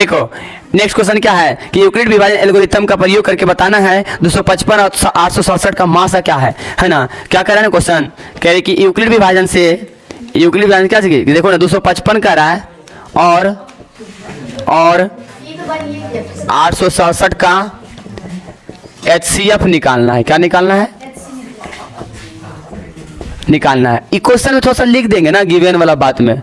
देखो next question क्या है कि यूक्लिड विभाजन एल्गोरिथम का प्रयोग करके बताना है 255 और 867 का मासा क्या है ना। क्या कर रहा है ना क्वेश्चन, कह रहे कि यूक्लिड विभाजन क्या चाहिए, देखो ना 255 का रहा है और 867 का HCF निकालना है। क्या निकालना है? निकालना है। इक्वेशन में थोड़ा सा लिख देंगे ना गिवन वाला बात में,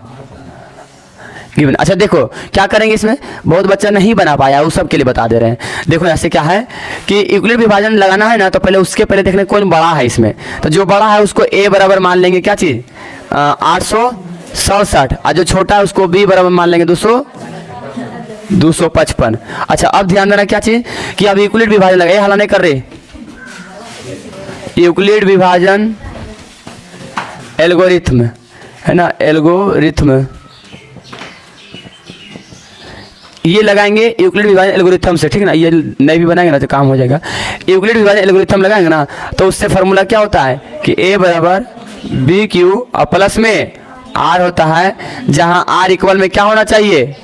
गिवन। अच्छा देखो क्या करेंगे, इसमें बहुत बच्चा नहीं बना पाया, उस सब के लिए बता दे रहे हैं। देखो ऐसे क्या है कि यूक्लिड विभाजन लगाना है ना, तो पहले उसके पहले देखने कौन बड़ा है इसमें, तो जो बड़ा है उसको a बराबर मान लेंगे क्या चीज 867, और जो छोटा है उसको b बराबर मान लेंगे 255। अच्छा अब ध्यान देना क्या चीज कि अब यूक्लिड विभाजन लगा, ये हला नहीं कर रहे, यूक्लिड विभाजन एल्गोरिथम है ना, एल्गोरिथम ये लगाएंगे यूक्लिड विभाजन एल्गोरिथम से, ठीक है ना। ये नहीं भी बनाएंगे ना तो काम हो जाएगा। यूक्लिड विभाजन एल्गोरिथम लगाएंगे ना तो उससे फार्मूला क्या होता है कि a बराबर बी क्यू और प्लस में r होता है, जहां r इक्वल में क्या होना चाहिए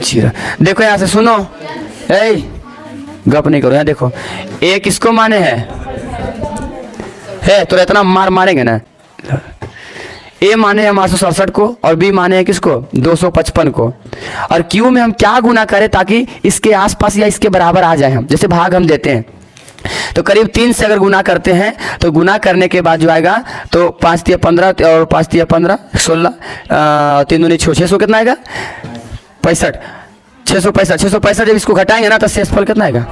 0। देखो यहाँ से सुनो, गप नहीं करो, यहाँ देखो a किसको माने है तो इतना मारेंगे ना, ए माने हम 867 को और बी माने हैं किसको 255 को, और क्यू में हम क्या गुना करें ताकि इसके आसपास या इसके बराबर आ जाए। हम जैसे भाग हम देते हैं तो करीब 3 से अगर गुना करते हैं तो गुना करने के बाद जो आएगा तो 5 तिया 15 और 5 तिया 15 16 3 दूनी 600 कितना आएगा 65, 665 जब इसको घटाएंगे ना तो शेषफल कितना आएगा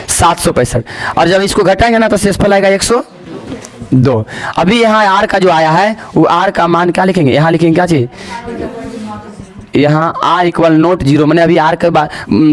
765, और जब इसको घटाएंगे ना तो शेषफल आएगा 102। अभी यहाँ आर का जो आया है वो आर का मान क्या लिखेंगे, यहाँ लिखेंगे क्या चीज, यहाँ आर इक्वल नोट 0, मैंने अभी आर के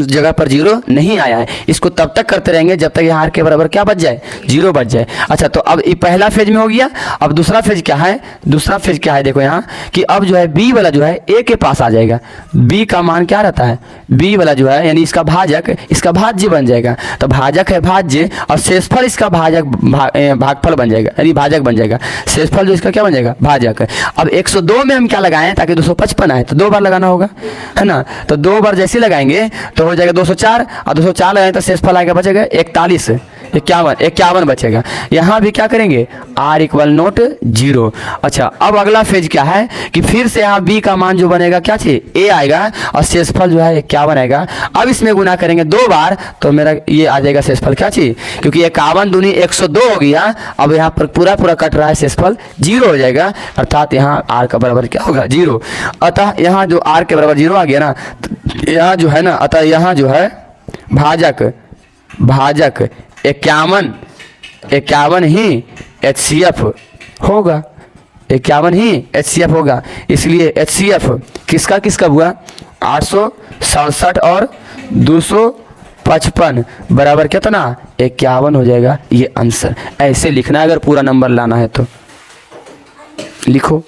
जगह पर 0 नहीं आया है। इसको तब तक करते रहेंगे जब तक यहाँ आर के बराबर क्या बच जाए 0 बच जाए। अच्छा तो अब ये पहला फेज में हो गया। अब दूसरा फेज क्या है, दूसरा फेज क्या है देखो यहाँ कि अब जो है बी वाला जो है ए के पास आ जाएगा, बी का मान क्या रहता है, बी वाला जो है यानी इसका भाजक इसका भाज्य बन जाएगा, तो भाजक है भाज्य और शेषफल इसका भागफल बन जाएगा, यानी भाजक बन जाएगा, शेषफल जो इसका क्या बन जाएगा भाजक। अब 102 में हम क्या लगाएं ताकि 255 आए तो 2 बार लगाना होगा है ना, तो 2 बार जैसे लगाएंगे तो हो जाएगा 204, और 204 लगाएंगे तो शेषफल आएगा बचेगा 41 51 बचेगा। यहाँ भी क्या करेंगे r इक्वल नोट 0। अच्छा अब अगला फेज क्या है कि फिर से यहाँ b का मान जो बनेगा क्या चाहिए a आएगा और शेषफल जो है 51 आएगा। अब इसमें गुना करेंगे 2 बार तो मेरा ये आ जाएगा शेषफल क्या चाहिए, क्योंकि 51 दूनी 102 हो गया। अब यहाँ पर पूरा कट रहा है, शेषफल 0 हो जाएगा, अर्थात यहाँ r का बराबर क्या होगा 0। अतः यहाँ जो r के बराबर 0 आ गया ना, यहाँ जो है ना, अतः यहाँ जो है भाजक 51 ही HCF होगा, 51 ही HCF होगा। इसलिए HCF किसका हुआ 867 और 255 बराबर कितना 51 हो जाएगा। ये आंसर ऐसे लिखना है, अगर पूरा नंबर लाना है तो लिखो।